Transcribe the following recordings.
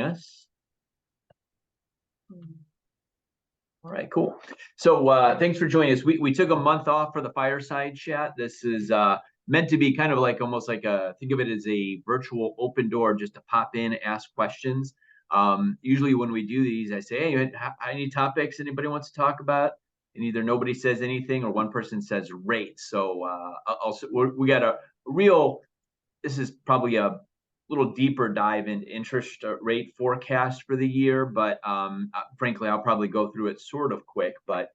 us? All right, cool. So thanks for joining us. We took a month off for the Fireside chat. This is meant to be kind of like almost like think of it as a virtual open door just to pop in, ask questions. Usually when we do these, I say, hey, any topics anybody wants to talk about? And either nobody says anything or one person says rates. So we got a real, this is probably a little deeper dive into interest rate forecast for the year, but frankly, I'll probably go through it sort of quick, but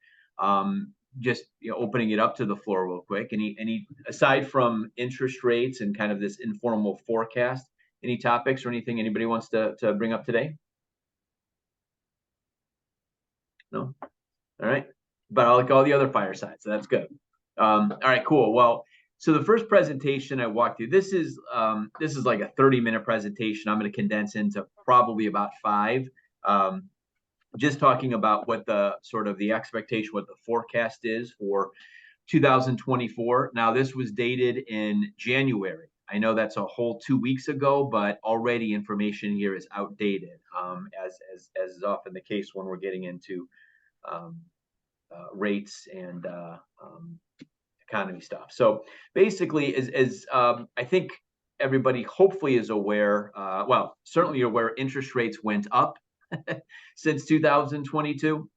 just opening it up to the floor real quick. Any aside from interest rates and kind of this informal forecast, any topics or anything anybody wants to bring up today? No? All right. But I like all the other firesides, so that's good. All right, cool. Well, so the first presentation I walked through, this is like a 30-minute presentation. I'm going to condense into probably about 5. Just talking about what the sort of the expectation, what the forecast is for 2024. Now, this was dated in January. I know that's a whole 2 weeks ago, but already information here is outdated, as is often the case when we're getting into rates and economy stuff. So basically, as I think everybody hopefully is aware, well, certainly you're aware interest rates went up since 2022.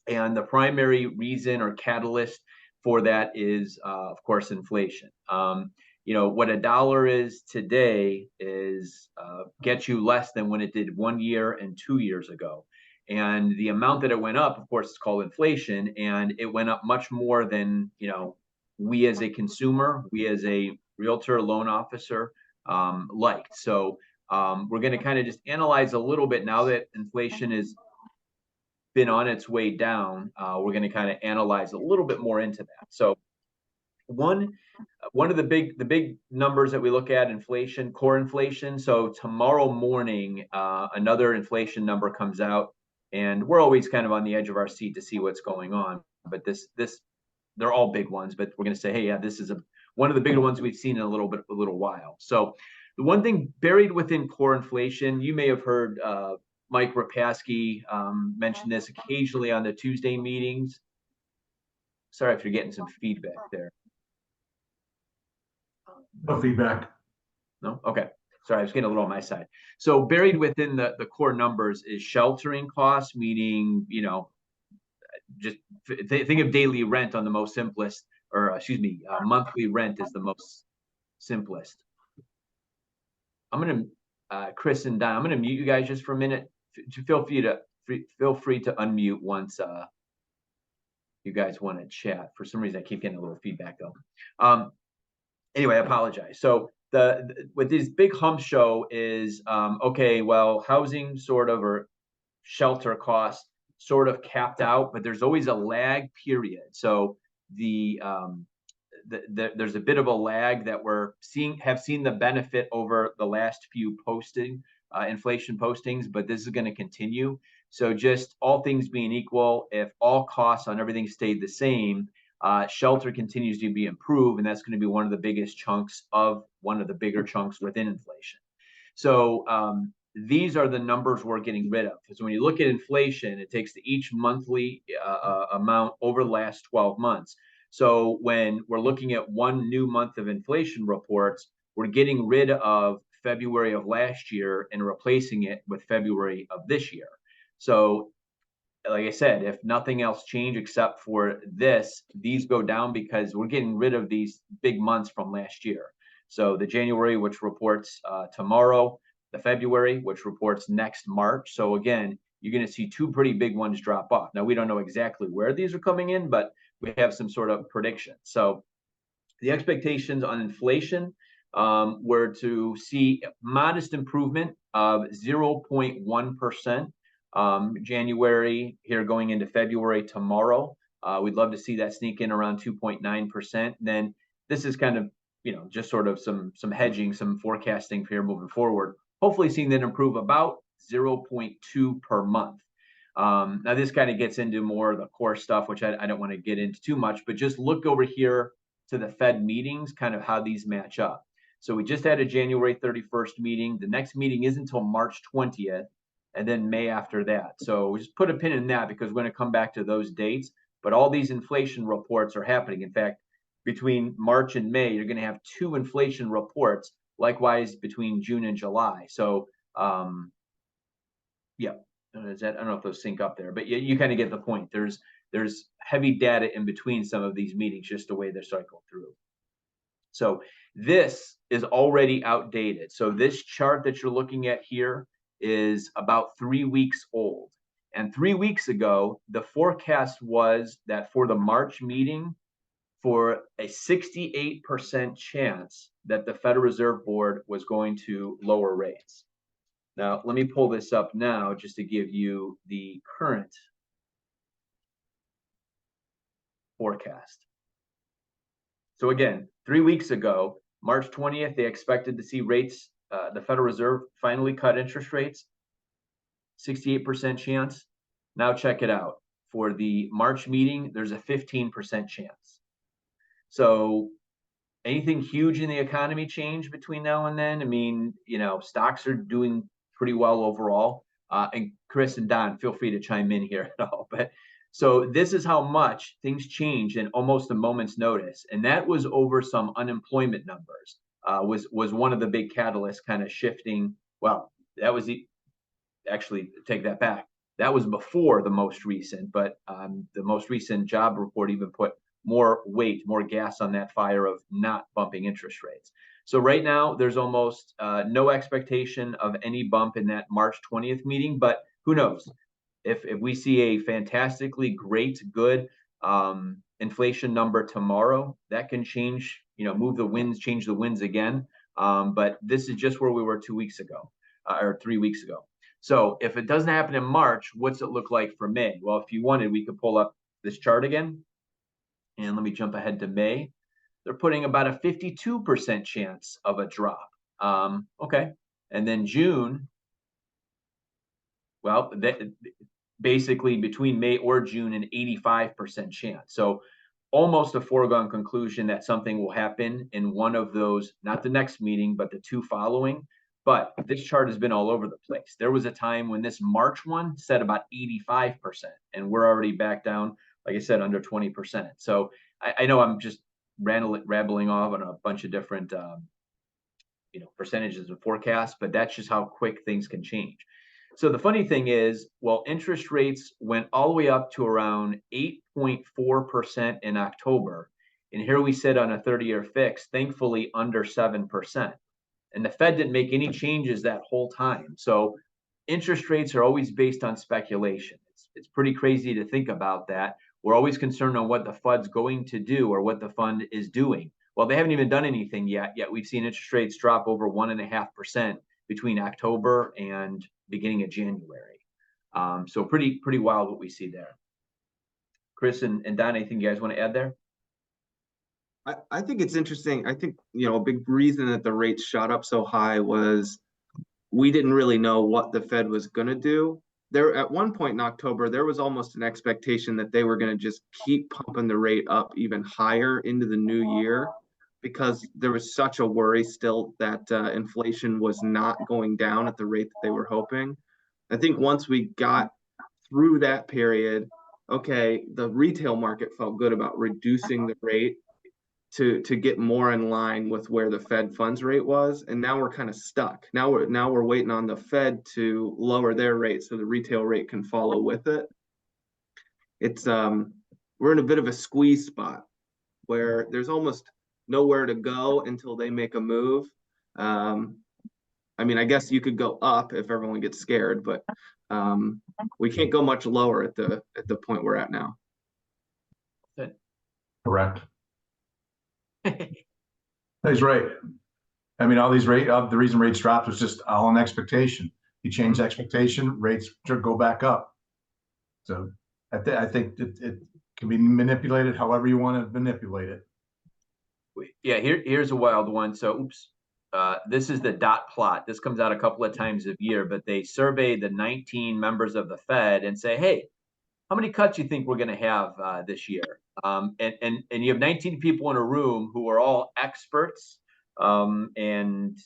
And the primary reason or catalyst for that is, of course, inflation. What a dollar is today is gets you less than when it did 1 year and 2 years ago. And the amount that it went up, of course, is called inflation. And it went up much more than, we as a consumer, we as a realtor, loan officer liked. So we're going to kind of just analyze a little bit now that inflation has been on its way down. We're going to kind of analyze a little bit more into that. So one of the big numbers that we look at, inflation, core inflation. So tomorrow morning, another inflation number comes out, and we're always kind of on the edge of our seat to see what's going on. But this they're all big ones, but we're going to say, hey, yeah, this is one of the bigger ones we've seen in a little while. So the one thing buried within core inflation, you may have heard Mike Rapaski mention this occasionally on the Tuesday meetings. Sorry if you're getting some feedback there. No feedback. No? Okay. Sorry, I was getting a little on my side. So buried within the core numbers is sheltering costs, meaning, just think of daily rent on the most simplest, or excuse me, monthly rent is the most simplest. I'm going to, Chris and Don, I'm going to mute you guys just for a minute. Feel free to unmute once you guys want to chat. For some reason, I keep getting a little feedback though. Anyway, I apologize. So what this big hump show is, okay, well, housing sort of, or shelter costs sort of capped out, but there's always a lag period. So there's a bit of a lag that have seen the benefit over the last few inflation postings, but this is going to continue. So just all things being equal, if all costs on everything stayed the same, shelter continues to be improved, and that's going to be one of the bigger chunks within inflation. So these are the numbers we're getting rid of. So when you look at inflation, it takes each monthly amount over the last 12 months. So when we're looking at one new month of inflation reports, we're getting rid of February of last year and replacing it with February of this year. So like I said, if nothing else changed except for these go down because we're getting rid of these big months from last year. So the January, which reports tomorrow, the February, which reports next March. So again, you're going to see 2 pretty big ones drop off. Now, we don't know exactly where these are coming in, but we have some sort of prediction. So the expectations on inflation were to see modest improvement of 0.1%. January here going into February tomorrow. We'd love to see that sneak in around 2.9%. Then this is kind of, just sort of some hedging, some forecasting here moving forward. Hopefully seeing that improve about 0.2 per month. Now this kind of gets into more of the core stuff, which I don't want to get into too much, but just look over here to the Fed meetings, kind of how these match up. So we just had a January 31st meeting. The next meeting is until March 20th. and then May after that. So just put a pin in that because we're going to come back to those dates. But all these inflation reports are happening. In fact, between March and May, you're going to have 2 inflation reports. Likewise, between June and July. So, yeah, I don't know if those sync up there, but you kind of get the point. There's heavy data in between some of these meetings, just the way they're cycled through. So this is already outdated. So this chart that you're looking at here is about 3 weeks old. And 3 weeks ago, the forecast was that for the March meeting, for a 68% chance that the Federal Reserve Board was going to lower rates. Now, let me pull this up now just to give you the current forecast. So again, 3 weeks ago, March 20th, they expected to see rates, the Federal Reserve finally cut interest rates, 68% chance. Now check it out. For the March meeting, there's a 15% chance. So anything huge in the economy change between now and then? I mean, stocks are doing pretty well overall. And Chris and Don, feel free to chime in here at all. But so this is how much things change in almost a moment's notice. And that was over some unemployment numbers, was one of the big catalysts kind of shifting. Well, that was actually, take that back. That was before the most recent, but the most recent job report even put more weight, more gas on that fire of not bumping interest rates. So right now, there's almost no expectation of any bump in that March 20th meeting, but who knows? If we see a fantastically great, good inflation number tomorrow, that can change, move the winds, change the winds again. But this is just where we were 2 weeks ago, or 3 weeks ago. So if it doesn't happen in March, what's it look like for May? Well, if you wanted, we could pull up this chart again. And let me jump ahead to May. They're putting about a 52% chance of a drop. Okay. And then June, well, basically between May or June, an 85% chance. So almost a foregone conclusion that something will happen in one of those, not the next meeting, but the 2 following. But this chart has been all over the place. There was a time when this March one said about 85%, and we're already back down, like I said, under 20%. So I know I'm just rambling off on a bunch of different percentages of forecasts, but that's just how quick things can change. So the funny thing is, well, interest rates went all the way up to around 8.4% in October. And here we sit on a 30-year fix, thankfully under 7%. And the Fed didn't make any changes that whole time. So interest rates are always based on speculation. It's pretty crazy to think about that. We're always concerned on what the Fed's going to do or what the fund is doing. Well, they haven't even done anything yet we've seen interest rates drop over 1.5% between October and beginning of January. So pretty wild what we see there. Chris and Don, anything you guys want to add there? I think it's interesting. I think, a big reason that the rates shot up so high was we didn't really know what the Fed was going to do. There, at one point in October, there was almost an expectation that they were going to just keep pumping the rate up even higher into the new year because there was such a worry still that inflation was not going down at the rate that they were hoping. I think once we got through that period, okay, the retail market felt good about reducing the rate to get more in line with where the Fed funds rate was, and now we're kind of stuck. Now we're waiting on the Fed to lower their rate so the retail rate can follow with it. It's we're in a bit of a squeeze spot where there's almost nowhere to go until they make a move. I mean, I guess you could go up if everyone gets scared, but we can't go much lower at the point we're at now. Correct. He's right. I mean, all these the reason rates dropped was just all on expectation. You change expectation, rates should go back up. So I think it can be manipulated however you want to manipulate it. Yeah, here's a wild one. So, oops. This is the dot plot. This comes out a couple of times a year, but they survey the 19 members of the Fed and say, hey, how many cuts do you think we're going to have this year? And you have 19 people in a room who are all experts, and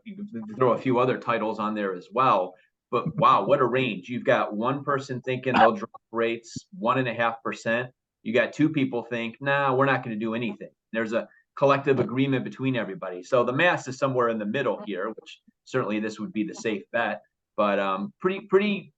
you can throw a few other titles on there as well. but wow, what a range. You've got one person thinking they'll drop rates 1.5%. You got two people think, nah, we're not going to do anything. There's a collective agreement between everybody. So the mass is somewhere in the middle here, which certainly this would be the safe bet, but pretty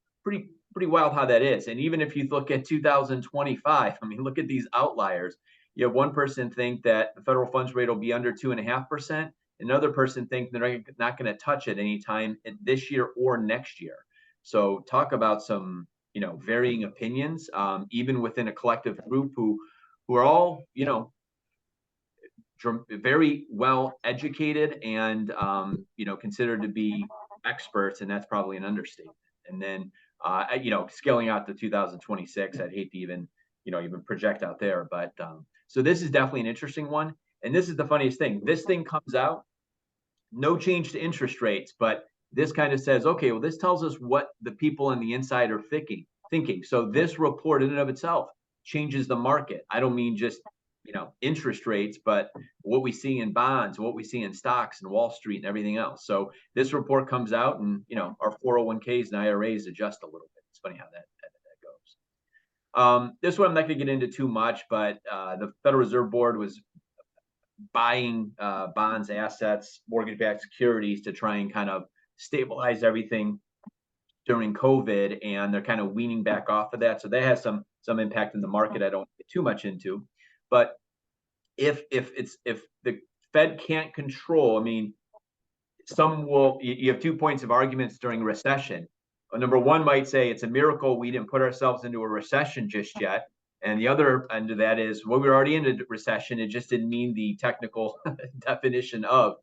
wild how that is. And even if you look at 2025, I mean, look at these outliers. You have one person think that the federal funds rate will be under 2.5%. Another person think they're not going to touch it anytime this year or next year. So talk about some, varying opinions, even within a collective group who are all, very well educated and, considered to be experts. And that's probably an understatement. And then, scaling out to 2026, I'd hate to even project out there. But so this is definitely an interesting one. And this is the funniest thing. This thing comes out, no change to interest rates, but this kind of says, okay, well, this tells us what the people on the inside are thinking. So this report in and of itself changes the market. I don't mean just, interest rates, but what we see in bonds, what we see in stocks and Wall Street and everything else. So this report comes out and, our 401ks and IRAs adjust a little bit. It's funny how that goes. This one I'm not going to get into too much, but the Federal Reserve Board was buying bonds, assets, mortgage-backed securities to try and kind of stabilize everything during COVID, and they're kind of weaning back off of that. So that has some impact in the market. I don't get too much into, but if the Fed can't control, I mean, you have 2 points of arguments during a recession. Number one might say it's a miracle we didn't put ourselves into a recession just yet. And the other end of that is, well, we were already in a recession. It just didn't mean the technical definition of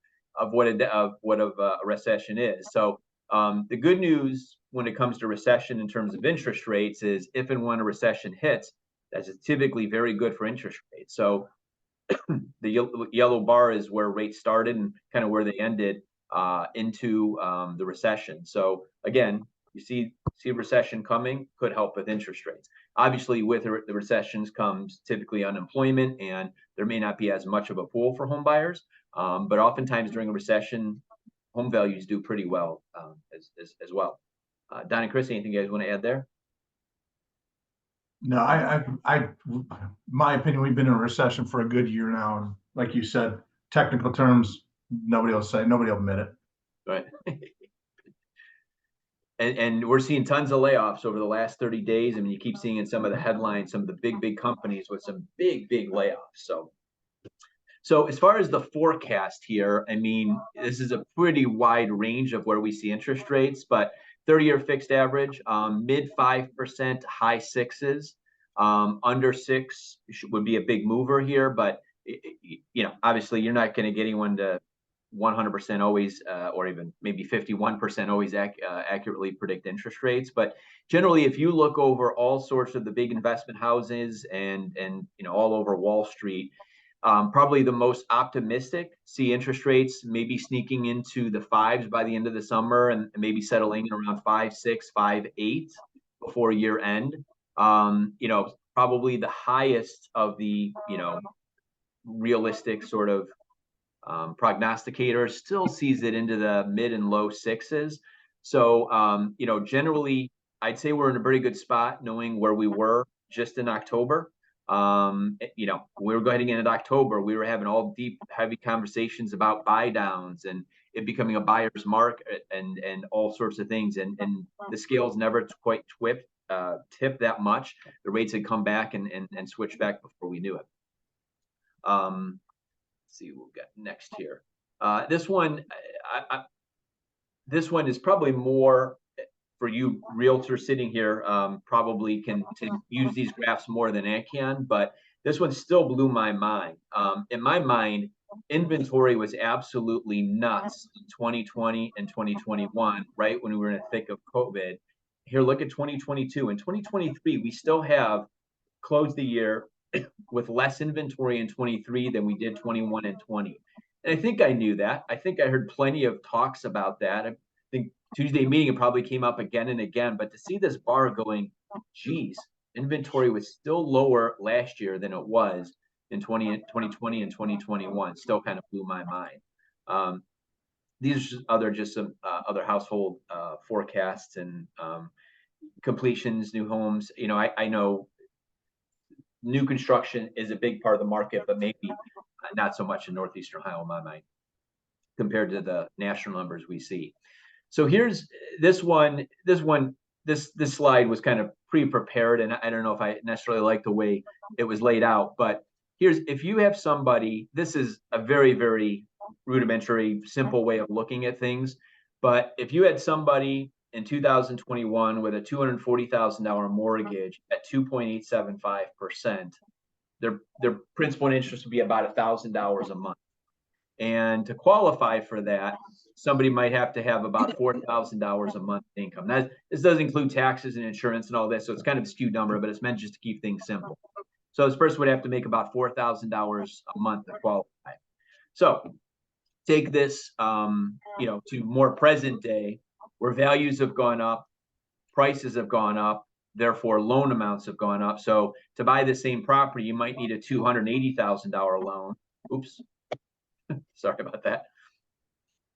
what a recession is. So the good news when it comes to recession in terms of interest rates is if and when a recession hits, that's typically very good for interest rates. So the yellow bar is where rates started and kind of where they ended into the recession. So again, you see recession coming, could help with interest rates. Obviously, with the recessions comes typically unemployment, and there may not be as much of a pool for home buyers. But oftentimes during a recession, home values do pretty well as well. Don and Chris, anything you guys want to add there? No, my opinion, we've been in a recession for a good year now, and like you said, technical terms, nobody will admit it. Right. And we're seeing tons of layoffs over the last 30 days. I mean, you keep seeing in some of the headlines, some of the big companies with some big layoffs. So as far as the forecast here, I mean, this is a pretty wide range of where we see interest rates, but 30-year fixed average, mid 5%, high 6s, under 6 would be a big mover here. But, obviously you're not going to get anyone to 100% always, or even maybe 51% always accurately predict interest rates. But generally, if you look over all sorts of the big investment houses and all over Wall Street, probably the most optimistic see interest rates maybe sneaking into the 5s by the end of the summer and maybe settling around 5.6, 5.8 before year end. Probably the highest of the realistic sort of prognosticators still sees it into the mid and low 6s. So generally I'd say we're in a pretty good spot knowing where we were just in October. We were going into October, we were having all deep, heavy conversations about buy downs and it becoming a buyer's market and all sorts of things. And the scales never quite tipped that much. The rates had come back and switched back before we knew it. Let's see what we'll get next here. This one is probably more for you realtors sitting here, probably can use these graphs more than I can, but this one still blew my mind. In my mind, inventory was absolutely nuts in 2020 and 2021, right when we were in the thick of COVID. Here, look at 2022. In 2023, we still have closed the year with less inventory in 23 than we did 21 and 20. And I think I knew that. I think I heard plenty of talks about that. I think Tuesday meeting, it probably came up again and again, but to see this bar going, geez, inventory was still lower last year than it was in 2020 and 2021, still kind of blew my mind. these are just some other household forecasts and completions, new homes. You know, I know new construction is a big part of the market, but maybe not so much in Northeastern Ohio in my mind compared to the national numbers we see. So here's this slide was kind of pre-prepared, and I don't know if I necessarily like the way it was laid out, but here's, if you have somebody, this is a very, very rudimentary, simple way of looking at things. But if you had somebody in 2021 with a $240,000 mortgage at 2.875%, their principal and interest would be about $1,000 a month. And to qualify for that, somebody might have to have about $4,000 a month income. This does include taxes and insurance and all this, so it's kind of a skewed number, but it's meant just to keep things simple. So this person would have to make about $4,000 a month to qualify. So take this, to more present day, where values have gone up, prices have gone up, therefore loan amounts have gone up. So to buy the same property, you might need a $280,000 loan. Oops. Sorry about that.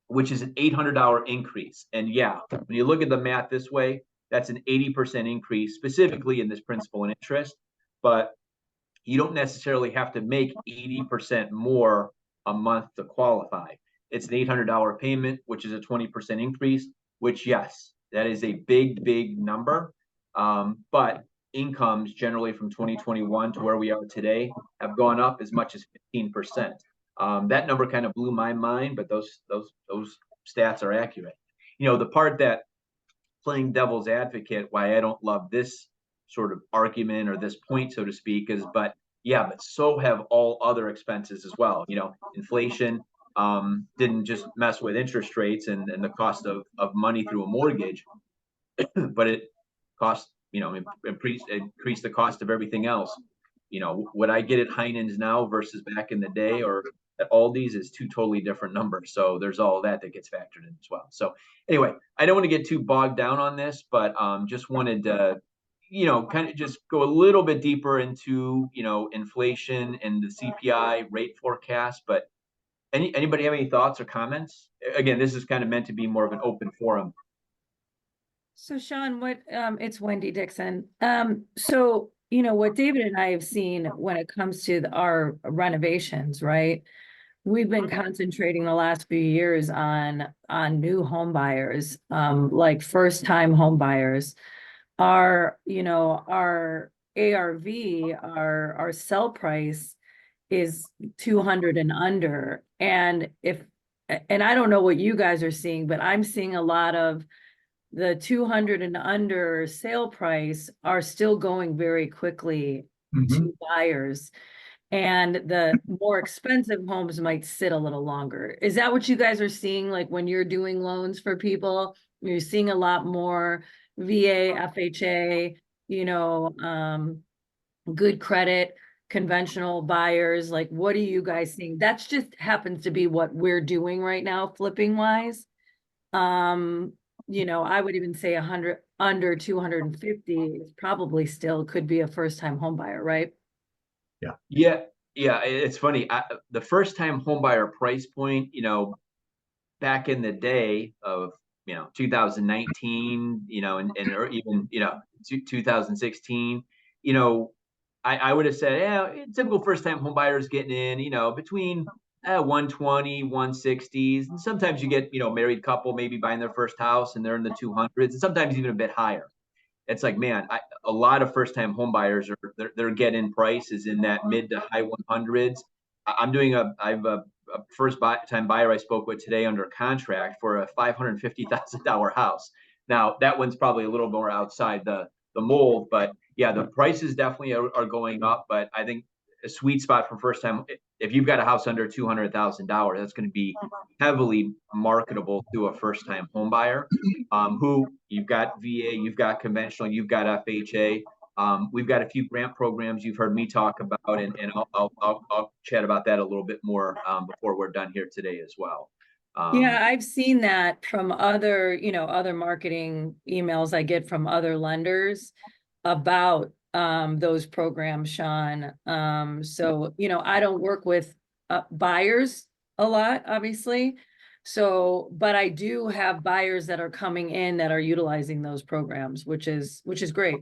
Which is an $800 increase. And yeah, when you look at the math this way, that's an 80% increase, specifically in this principal and interest. But you don't necessarily have to make 80% more a month to qualify. It's an $800 payment, which is a 20% increase, which, yes, that is a big, big number. But incomes generally from 2021 to where we are today have gone up as much as 15%. That number kind of blew my mind, but those stats are accurate. You know, the part that, playing devil's advocate, why I don't love this sort of argument or this point, so to speak, is, but so have all other expenses as well. You know, inflation didn't just mess with interest rates and the cost of money through a mortgage, but it cost, increase the cost of everything else. You know, what I get at Heinen's now versus back in the day or at Aldi's is two totally different numbers. So there's all that gets factored in as well. So anyway, I don't want to get too bogged down on this, but just wanted to, kind of just go a little bit deeper into, inflation and the CPI rate forecast. But anybody have any thoughts or comments? Again, this is kind of meant to be more of an open forum. So Sean, it's Wendy Dixon. So, what David and I have seen when it comes to our renovations, right? We've been concentrating the last few years on new home buyers, like first time home buyers. Our ARV, our sell price is 200 and under. And I don't know what you guys are seeing, but I'm seeing a lot of the 200 and under sale price are still going very quickly to buyers. And the more expensive homes might sit a little longer. Is that what you guys are seeing? Like when you're doing loans for people, you're seeing a lot more VA, FHA, good credit, conventional buyers. Like, what are you guys seeing? That's just happens to be what we're doing right now, flipping wise. I would even say 100 under 250 is probably still could be a first time home buyer, right? Yeah. It's funny. The first time home buyer price point, back in the day of, 2019, and even, 2016, I would have said, typical first time home buyers getting in, between 120, 160s. And sometimes you get, married couple maybe buying their first house and they're in the 200s, and sometimes even a bit higher. It's like, man, a lot of first time home buyers they're getting prices in that mid to high 100s. I have a first time buyer I spoke with today under contract for a $550,000 house. Now that one's probably a little more outside the mold, but yeah, the prices definitely are going up. But I think a sweet spot for first time, if you've got a house under $200,000, that's going to be heavily marketable to a first time home buyer, who you've got VA, you've got conventional, you've got FHA. We've got a few grant programs you've heard me talk about, and I'll chat about that a little bit more before we're done here today as well. Yeah, I've seen that from other marketing emails I get from other lenders about those programs, Sean. So, I don't work with buyers a lot, obviously, So, but I do have buyers that are coming in that are utilizing those programs, which is great.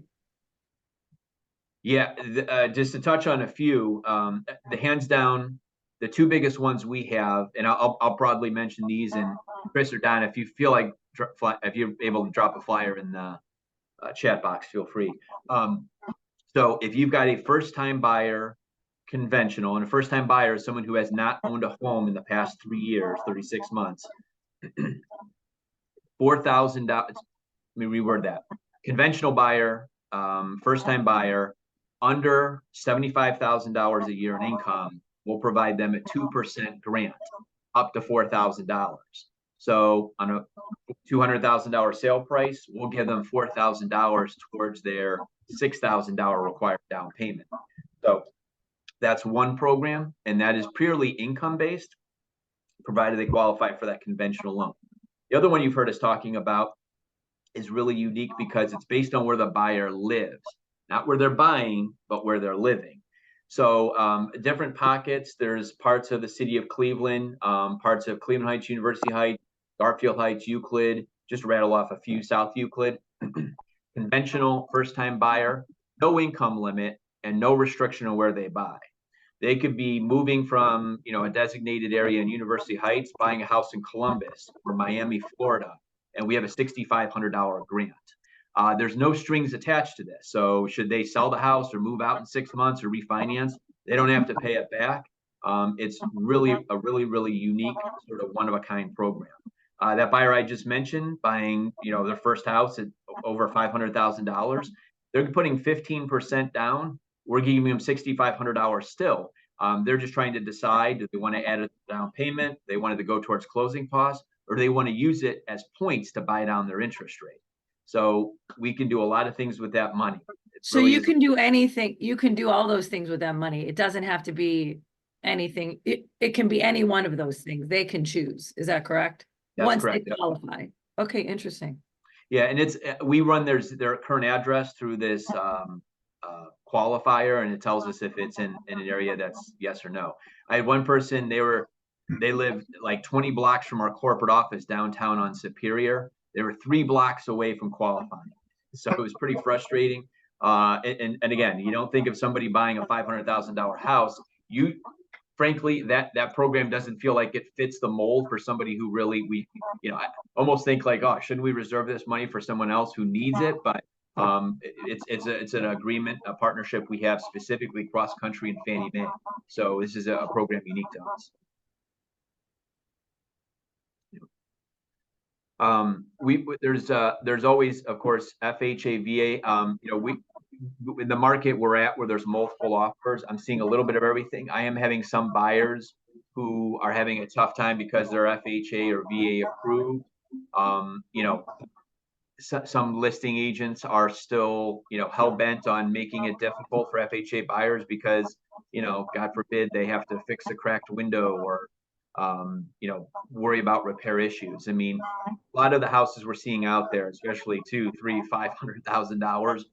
Yeah, just to touch on a few, the hands down, the two biggest ones we have, and I'll broadly mention these. And Chris or Don, if you feel like if you're able to drop a flyer in the chat box, feel free. So if you've got a first-time buyer, conventional, and a first-time buyer is someone who has not owned a home in the past 3 years, 36 months, $4,000. Let me reword that. Conventional buyer, first-time buyer, under $75,000 a year in income, we'll provide them a 2% grant up to $4,000. So on a $200,000 sale price, we'll give them $4,000 towards their $6,000 required down payment. So that's one program, and that is purely income-based, provided they qualify for that conventional loan. The other one you've heard us talking about is really unique because it's based on where the buyer lives, not where they're buying, but where they're living. So different pockets, there's parts of the city of Cleveland, parts of Cleveland Heights, University Heights, Garfield Heights, Euclid, just rattle off a few, South Euclid. Conventional first-time buyer, no income limit and no restriction on where they buy. They could be moving from, a designated area in University Heights, buying a house in Columbus or Miami, Florida, and we have a $6,500 grant. There's no strings attached to this. So should they sell the house or move out in 6 months or refinance, they don't have to pay it back. It's really a really unique sort of one-of-a-kind program. That buyer I just mentioned, buying, their first house at over $500,000, they're putting 15% down. We're giving them $6,500 still. They're just trying to decide, do they want to add a down payment? They wanted to go towards closing costs, or do they want to use it as points to buy down their interest rate? So we can do a lot of things with that money. So you can do anything. You can do all those things with that money. It doesn't have to be anything. It can be any one of those things. They can choose. Is that correct? That's correct. They qualify. Okay, interesting. Yeah, and we run their current address through this qualifier, and it tells us if it's in an area that's yes or no. I had one person, they lived like 20 blocks from our corporate office downtown on Superior. They were 3 blocks away from qualifying. So it was pretty frustrating. And again, you don't think of somebody buying a $500,000 house, frankly, that program doesn't feel like it fits the mold for somebody who really, I almost think like, oh, shouldn't we reserve this money for someone else who needs it? But it's an agreement, a partnership we have specifically CrossCountry and Fannie Mae. So this is a program unique to us. There's always, of course, FHA, VA. In the market we're at, where there's multiple offers, I'm seeing a little bit of everything. I am having some buyers who are having a tough time because they're FHA or VA approved. Some listing agents are still, hell bent on making it difficult for FHA buyers because, God forbid, they have to fix a cracked window or, worry about repair issues. I mean, a lot of the houses we're seeing out there, especially $200,000, $300,000, $500,000,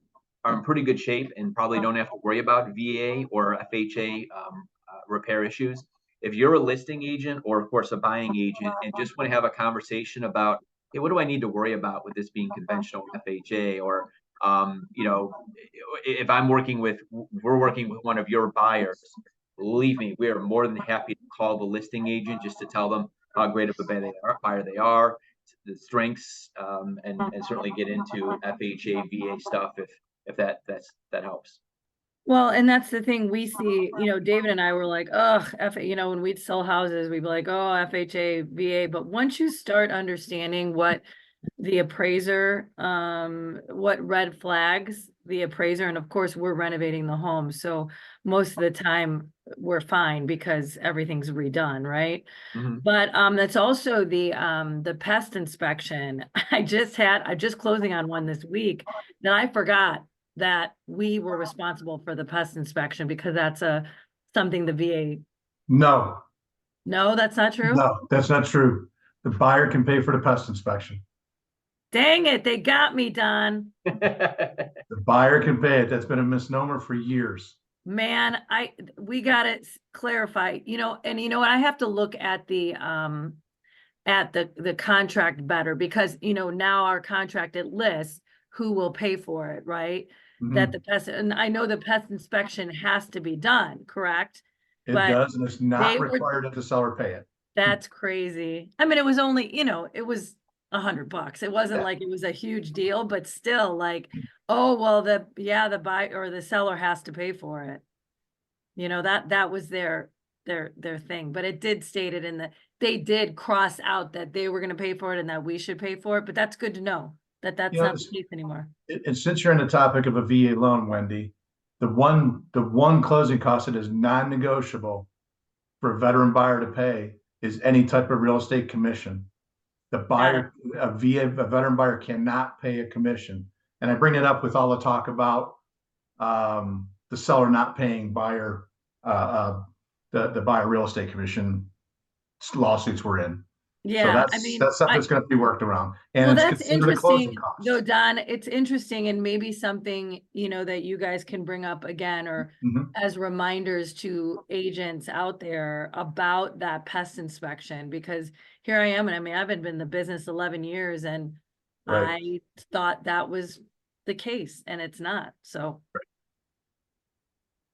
are in pretty good shape and probably don't have to worry about VA or FHA repair issues. If you're a listing agent or, of course, a buying agent and just want to have a conversation about, hey, what do I need to worry about with this being conventional FHA? Or, if we're working with one of your buyers, believe me, we are more than happy to call the listing agent just to tell them how great of a buyer they are, the strengths, and certainly get into FHA, VA stuff if that helps. Well, and that's the thing we see, David and I were like, oh, when we'd sell houses, we'd be like, oh, FHA, VA. But once you start understanding what the appraiser, what red flags the appraiser, and of course we're renovating the home. So most of the time we're fine because everything's redone, right? Mm-hmm. But that's also the pest inspection. I'm just closing on one this week that I forgot that we were responsible for the pest inspection because that's something the VA. No, that's not true. No, that's not true. The buyer can pay for the pest inspection. Dang it, they got me, Don. The buyer can pay it. That's been a misnomer for years. Man, we got it clarified, and you know what? I have to look at at the contract better, because, you know, now our contract, it lists who will pay for it, right? That the pest, and I know the pest inspection has to be done, correct? It But does, and it's not they were- required that the seller pay it. That's crazy. I mean, it was only, you know, it was $100. It wasn't Yeah. like it was a huge deal, but still, like, oh, well, the buyer or the seller has to pay for it. You know, that was their thing, but it did state it in they did cross out that they were gonna pay for it and that we should pay for it, but that's good to know that that's You know, not the case anymore. And since you're on the topic of a VA loan, Wendy, the one closing cost that is non-negotiable for a veteran buyer to pay is any type of real estate commission. The buyer, a veteran buyer cannot pay a commission. And I bring it up with all the talk about the seller not paying buyer, the buyer real estate commission lawsuits we're in. Yeah, So I mean, that's something that's going to be worked around, and well, it's that's considered a closing interesting, cost. though, Don. It's interesting, and maybe something, you know, that you guys can bring up again, or Mhm. as reminders to agents out there about that pest inspection, because here I am, and I mean, I've been in the business 11 years, and Right. I thought that was the case, and it's not. So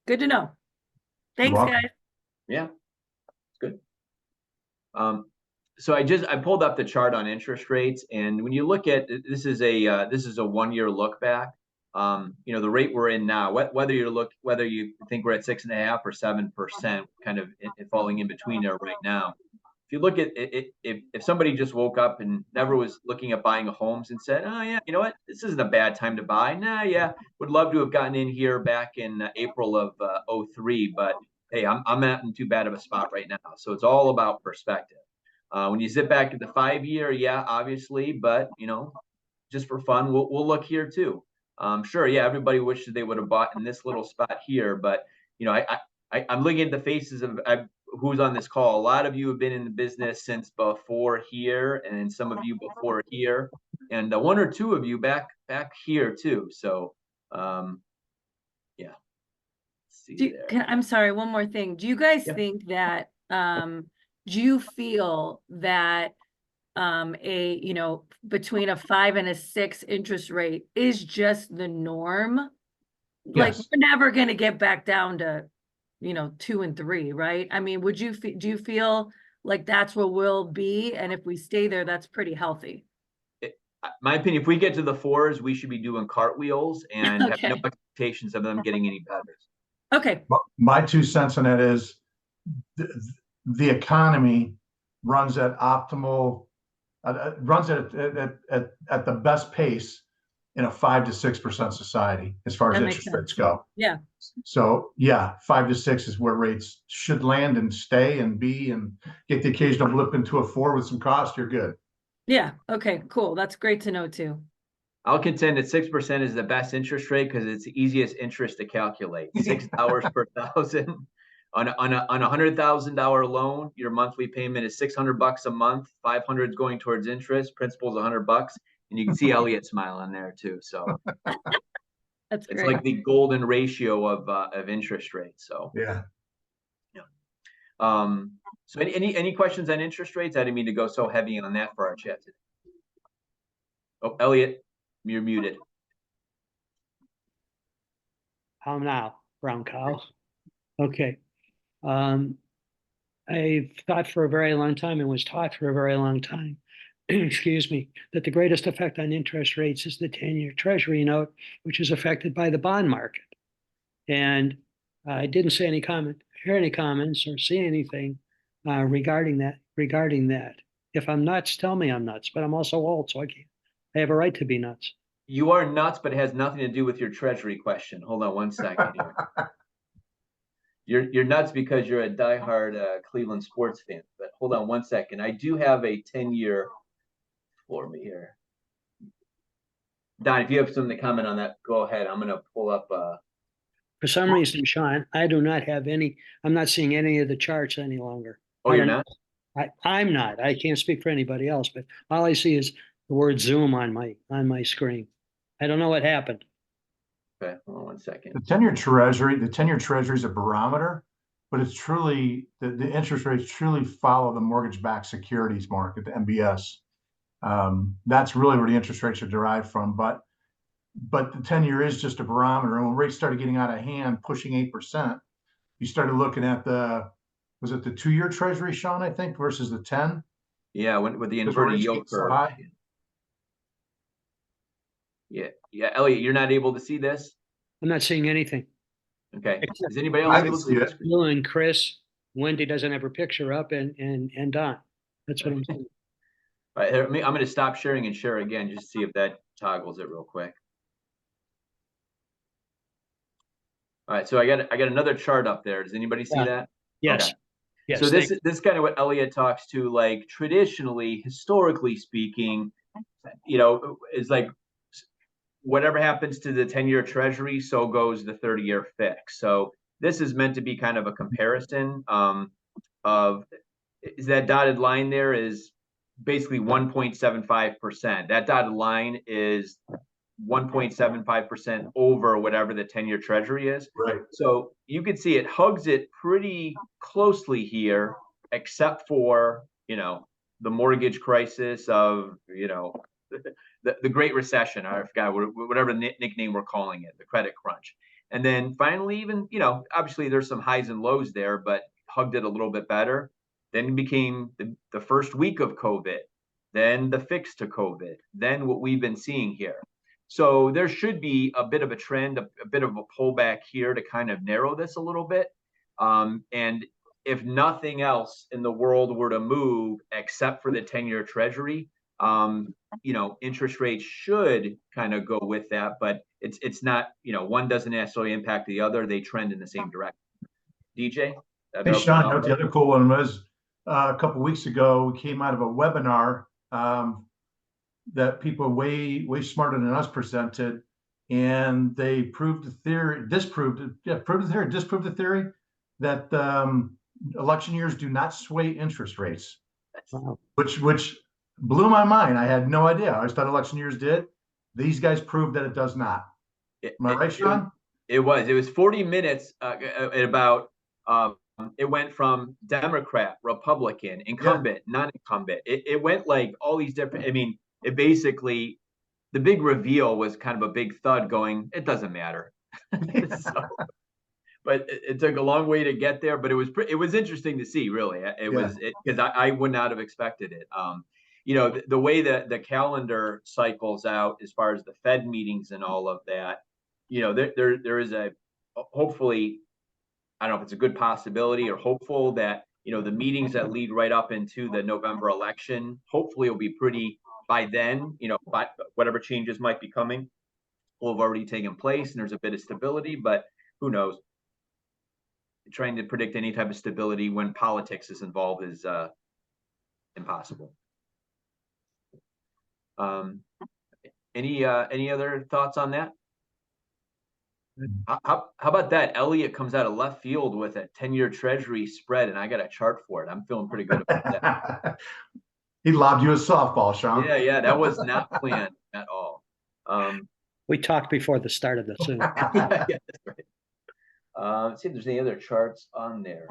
good to know. Thanks, welcome. guys. Yeah, it's good. So I pulled up the chart on interest rates, and when you look at this is a 1 year look back. You know, the rate we're in now, whether you think we're at 6.5% or 7%, kind of falling in between there right now. If you look at it, if somebody just woke up and never was looking at buying homes and said, oh yeah, you know what, this isn't a bad time to buy. Nah, yeah, would love to have gotten in here back in April of 03, but hey, I'm not in too bad of a spot right now. So it's all about perspective. When you sit back at the 5 year, yeah, obviously, but you know, just for fun, we'll look here too. Sure, yeah, everybody wishes they would have bought in this little spot here, but you know, I'm looking at the faces of who's on this call. A lot of you have been in the business since before here, and some of you before here, and one or two of you back here too. So, yeah. I'm sorry, one more thing. Do you guys Yeah. think that, do you feel that you know, between a 5 and a 6 interest rate is just the norm? Like, Yes. we're never gonna get back down to, you know, 2 and 3, right? I mean, do you feel like that's where we'll be? And if we stay there, that's pretty healthy. My opinion, if we get to the 4s, we should be doing cartwheels and have no Okay. expectations of them getting any better. Okay, My 2 cents on that is the economy runs at optimal, runs at the best pace in a 5 to 6% society as far as that makes interest rates sense. go. Yeah, So yeah, 5 to 6 is where rates should land and stay and be, and get the occasional blip into a 4 with some cost, you're good. yeah, okay, cool. That's great to know too. I'll contend that 6% is the best interest rate because it's the easiest interest to calculate. $6 per thousand on a $100,000 loan. Your monthly payment is $600 a month. 500 is going towards interest. Principal is $100, and you can see Elliot smiling there too. So That's it's great. like the golden ratio of interest rates. So Yeah. So any questions on interest rates? I didn't mean to go so heavy on that for our chat today. Oh, Elliot, you're muted. How now, brown cow? Okay. I've thought for a very long time and was taught for a very long time, excuse me, that the greatest effect on interest rates is the 10-year Treasury note, which is affected by the bond market. And I didn't hear any comments or see anything regarding that. If I'm nuts, tell me I'm nuts, but I'm also old, so I have a right to be nuts. You are nuts, but it has nothing to do with your treasury question. Hold on one second here. You're nuts because you're a diehard Cleveland sports fan. But hold on one second. I do have a 10-year for me here. Don, if you have something to comment on that, go ahead. I'm going to pull up. For some reason, Sean, I do not have any. I'm not seeing any of the charts any longer. Oh, you're not? I'm not. I can't speak for anybody else, but all I see is the word Zoom on my screen. I don't know what happened. Okay, hold on one second. The 10-year Treasury is a barometer, but it's truly, the interest rates truly follow the mortgage-backed securities market, the MBS. That's really where the interest rates are derived from. But the 10-year is just a barometer. And when rates started getting out of hand, pushing 8%, you started looking at was it the 2-year Treasury, Sean, I think, versus the 10? Yeah, with the Because inverted rates yield get so curve. high. Yeah, Elliot, you're not able to see this? I'm not seeing anything. Okay. Except Is anybody else I able can to see see it. this? Bill and Chris, Wendy doesn't have her picture up, and Don. That's what I'm saying. All right, here, I'm going to stop sharing and share again, just to see if that toggles it real quick. All right, so I got another chart up there. Does anybody see Yeah. that? Yes. Okay. Yes. So this is kind of what Elliot talks to, like traditionally, historically speaking, is like whatever happens to the 10-year Treasury, so goes the 30-year fix. So this is meant to be kind of a comparison of is that dotted line there is basically 1.75%. That dotted line is 1.75% over whatever the 10-year Treasury is. Right. So you can see it hugs it pretty closely here, except for, the mortgage crisis of, the Great Recession. I forgot whatever nickname we're calling it, the credit crunch. And then finally, even, obviously there's some highs and lows there, but hugged it a little bit better. Then it became the first week of COVID, then the fix to COVID, then what we've been seeing here. So there should be a bit of a trend, a bit of a pullback here to kind of narrow this a little bit. And if nothing else in the world were to move except for the 10-year Treasury, interest rates should kind of go with that, but it's not, one doesn't necessarily impact the other. They trend in the same direction. DJ? Hey, Sean, you know what the other cool one was? A couple of weeks ago, we came out of a webinar that people way smarter than us presented, and they proved the theory, disproved the theory that election years do not sway interest rates. Wow. Which blew my mind. I had no idea. I always thought election years did. These guys proved that it does not. Am I right, Sean? It was 40 minutes at about it went from Democrat, Republican, incumbent, non-incumbent. It went like all these different, it basically, the big reveal was kind of a big thud going, it doesn't matter. But it took a long way to get there, but it was interesting to see, really. Was because I would not have expected it. The way that the calendar cycles out as far as the Fed meetings and all of that, there is hopefully, I don't know if it's a good possibility or hopeful that, the meetings that lead right up into the November election, hopefully will be pretty, by then, by whatever changes might be coming will have already taken place and there's a bit of stability, but who knows? Trying to predict any type of stability when politics is involved is impossible. Any other thoughts on that? How about that? Elliot comes out of left field with a 10-year Treasury spread, and I got a chart for it. I'm feeling pretty good about that. He lobbed you a softball, Sean. Yeah, that was not planned at all. We talked before the start of the Zoom. Yeah, that's right. Let's see if there's any other charts on there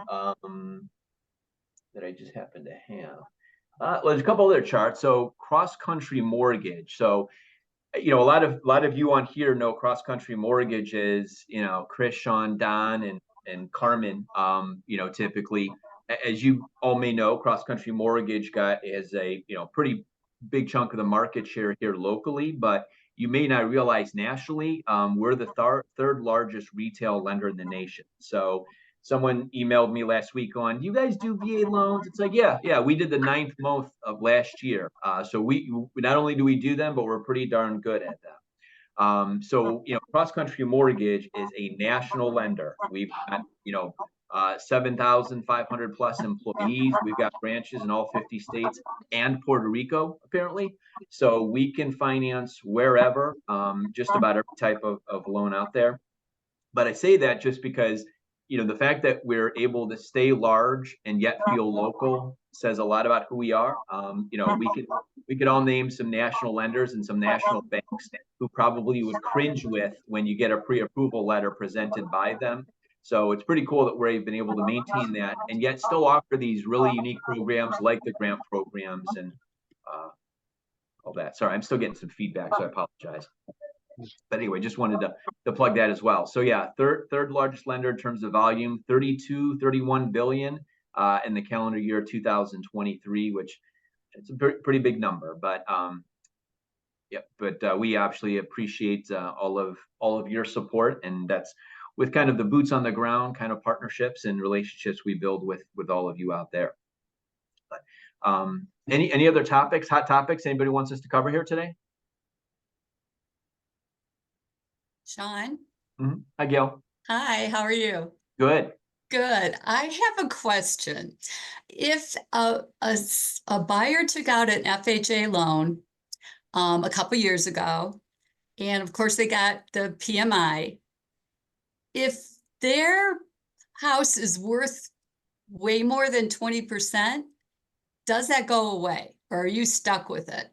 that I just happen to have. Well, there's a couple other charts. So CrossCountry mortgage. So, a lot of you on here know CrossCountry mortgage is, Chris, Sean, Don, and Carmen. Typically, as you all may know, CrossCountry mortgage is a pretty big chunk of the market share here locally, but you may not realize nationally, we're the third largest retail lender in the nation. So someone emailed me last week on, do you guys do VA loans? It's like, yeah, we did the 9th month of last year. So we not only do we do them, but we're pretty darn good at them. So CrossCountry Mortgage is a national lender. We've got 7,500 plus employees. We've got branches in all 50 states and Puerto Rico, apparently. So we can finance wherever, just about every type of loan out there. But I say that just because, the fact that we're able to stay large and yet feel local says a lot about who we are. We could all name some national lenders and some national banks who probably would cringe with when you get a pre-approval letter presented by them. So it's pretty cool that we've been able to maintain that and yet still offer these really unique programs like the grant programs and all that. Sorry, I'm still getting some feedback, so I apologize. But anyway, just wanted to plug that as well. So yeah, third largest lender in terms of volume, 31 billion in the calendar year 2023, which it's a pretty big number. But we actually appreciate all of your support, and that's with kind of the boots on the ground kind of partnerships and relationships we build with all of you out there. But any other topics, hot topics anybody wants us to cover here today? Sean. Hi, Gail. Hi, how are you? Good. Good. I have a question. If a buyer took out an FHA loan a couple years ago, and of course they got the PMI, if their house is worth way more than 20%, does that go away, or are you stuck with it?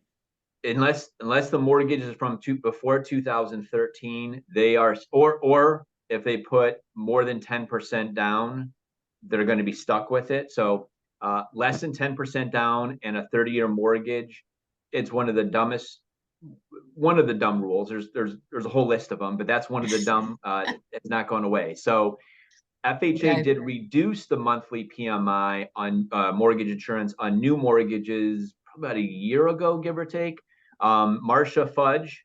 Unless the mortgage is from before 2013, they are, or if they put more than 10% down, they're going to be stuck with it. So less than 10% down and a 30-year mortgage, it's one of the dumb rules. There's a whole list of them, but that's one of the dumb. It's not going away. So FHA did reduce the monthly PMI on mortgage insurance on new mortgages about a year ago, give or take. Marcia Fudge,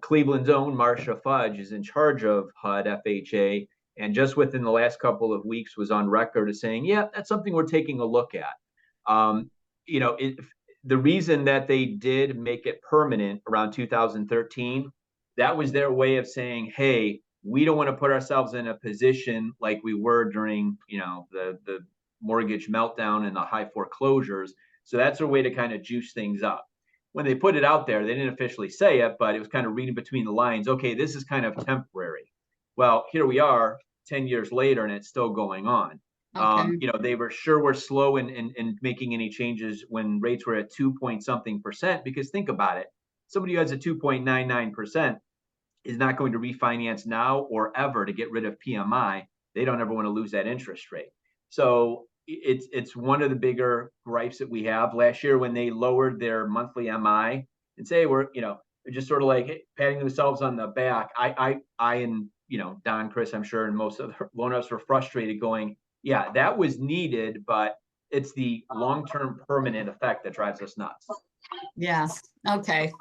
Cleveland's own Marcia Fudge is in charge of HUD FHA, and just within the last couple of weeks was on record as saying, yeah, that's something we're taking a look at. The reason that they did make it permanent around 2013, that was their way of saying, hey, we don't want to put ourselves in a position like we were during, the mortgage meltdown and the high foreclosures. So that's their way to kind of juice things up. When they put it out there, they didn't officially say it, but it was kind of reading between the lines. Okay, this is kind of temporary. Well, here we are 10 years later, and it's still going on. Okay. They were slow in making any changes when rates were at 2 point something percent, because think about it. Somebody who has a 2.99% is not going to refinance now or ever to get rid of PMI. They don't ever want to lose that interest rate. So it's one of the bigger gripes that we have. Last year when they lowered their monthly MI and say they're just sort of like patting themselves on the back. I and Don, Chris, I'm sure, and most of the loan officers were frustrated, going, yeah, that was needed, but it's the long-term permanent effect that drives us nuts. Yeah. Okay.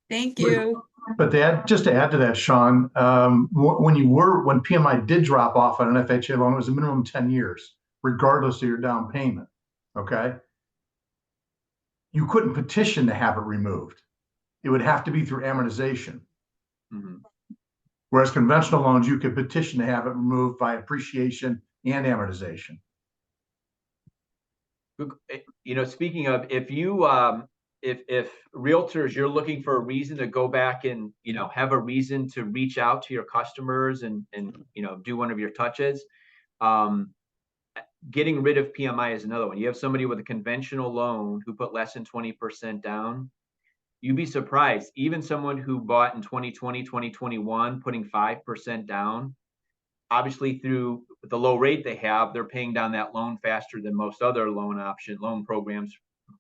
Thank you. But just to add to that, Sean, when PMI did drop off on an FHA loan, it was a minimum 10 years, regardless of your down payment. Okay. You couldn't petition to have it removed. It would have to be through amortization. Mm-hmm. Whereas conventional loans, you could petition to have it removed by appreciation and amortization. Speaking of, if you, if realtors, you're looking for a reason to go back and, have a reason to reach out to your customers and do one of your touches, getting rid of PMI is another one. You have somebody with a conventional loan who put less than 20% down. You'd be surprised. Even someone who bought in 2020, 2021, putting 5% down, obviously through the low rate they have, they're paying down that loan faster than most other loan programs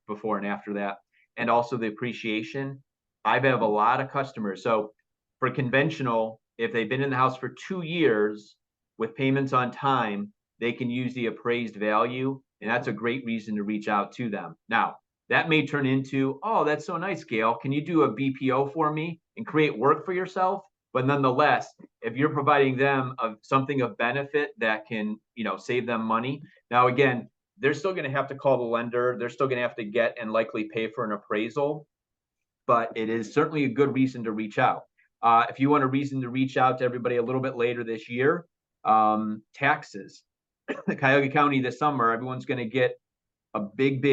before and after that. And also the appreciation. I have a lot of customers. So for conventional, if they've been in the house for 2 years with payments on time, they can use the appraised value. And that's a great reason to reach out to them. Now, that may turn into, oh, that's so nice, Gail. Can you do a BPO for me and create work for yourself? But nonetheless, if you're providing them something of benefit that can, save them money. Now, again, they're still going to have to call the lender. They're still going to have to get and likely pay for an appraisal. But it is certainly a good reason to reach out. If you want a reason to reach out to everybody a little bit later this year, taxes. Cuyahoga County this summer, everyone's going to get a big,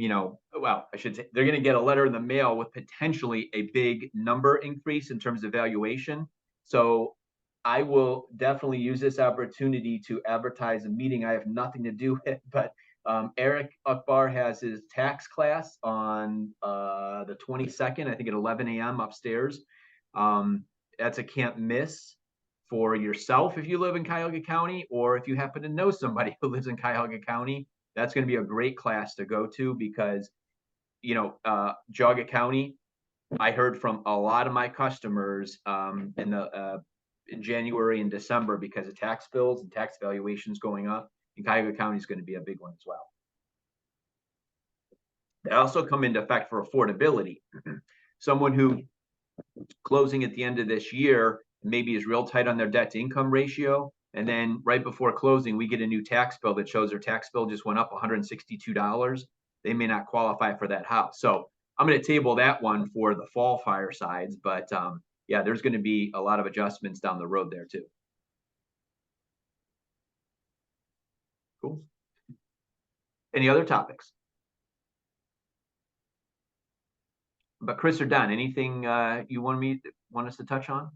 I should say they're going to get a letter in the mail with potentially a big number increase in terms of valuation. So I will definitely use this opportunity to advertise a meeting I have nothing to do with, but Eric Akbar has his tax class on the 22nd, I think at 11 a.m. upstairs. That's a can't miss. for yourself if you live in Cuyahoga County, or if you happen to know somebody who lives in Cuyahoga County, that's going to be a great class to go to because, Geauga County, I heard from a lot of my customers in January and December because of tax bills and tax valuations going up, and Cuyahoga County is going to be a big one as well. They also come into effect for affordability. Someone who closing at the end of this year maybe is real tight on their debt to income ratio, and then right before closing we get a new tax bill that shows their tax bill just went up $162. They may not qualify for that house. So I'm going to table that one for the fall firesides, but yeah, there's going to be a lot of adjustments down the road there too. Cool. Any other topics? But Chris or Don, anything you want us to touch on?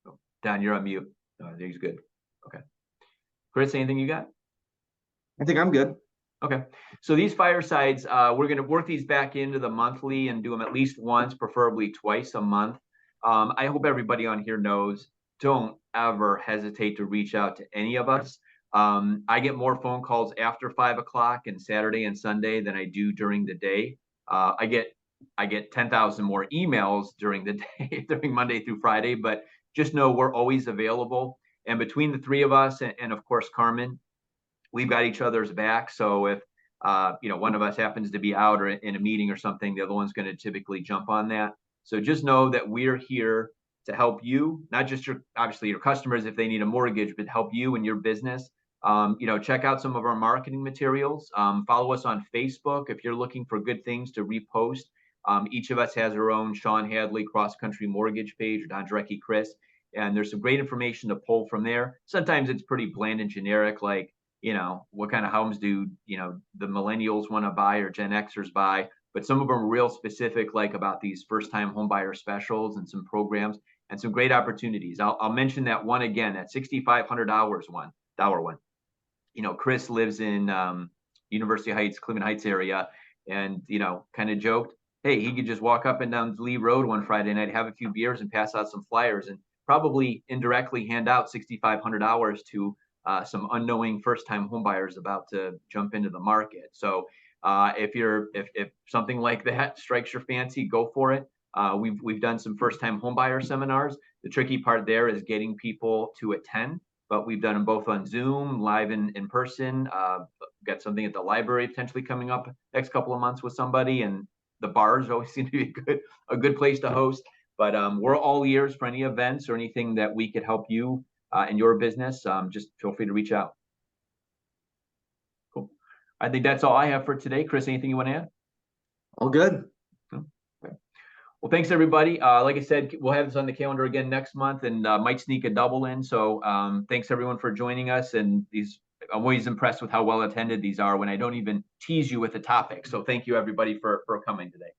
Oh, Don, you're on mute. Oh, he's good. Okay. Chris, anything you got? I think I'm good. Okay. So these firesides, we're going to work these back into the monthly and do them at least once, preferably twice a month. I hope everybody on here knows, don't ever hesitate to reach out to any of us. I get more phone calls after 5 o'clock and Saturday and Sunday than I do during the day. I get 10,000 more emails during the day, during Monday through Friday, but just know we're always available. And between the three of us and of course, Carmen, we've got each other's back. So if, one of us happens to be out or in a meeting or something, the other one's going to typically jump on that. So just know that we're here to help you, not just obviously your customers if they need a mortgage, but help you and your business. Check out some of our marketing materials. Follow us on Facebook if you're looking for good things to repost. Each of us has our own Sean Hadley CrossCountry mortgage page, or Don Drecke Chris, and there's some great information to pull from there. Sometimes it's pretty bland and generic, like, what kind of homes do, the millennials want to buy or Gen Xers buy, but some of them are real specific, like about these first-time home buyer specials and some programs and some great opportunities. I'll mention that one again, that $6,500 one. Chris lives in University Heights, Cleveland Heights area, and, kind of joked, hey, he could just walk up and down Lee Road one Friday night, have a few beers and pass out some flyers and probably indirectly hand out $6,500 to some unknowing first-time homebuyers about to jump into the market. So if something like that strikes your fancy, go for it. We've done some first-time homebuyer seminars. The tricky part there is getting people to attend, but we've done them both on Zoom, live in person. Got something at the library potentially coming up next couple of months with somebody, and the bars always seem to be a good place to host. But we're all ears for any events or anything that we could help you in your business. Just feel free to reach out. Cool. I think that's all I have for today. Chris, anything you want to add? All good. Okay. Well, thanks everybody. Like I said, we'll have this on the calendar again next month, and might sneak a double in. So thanks everyone for joining us. And I'm always impressed with how well attended these are when I don't even tease you with the topic. So thank you everybody for coming today.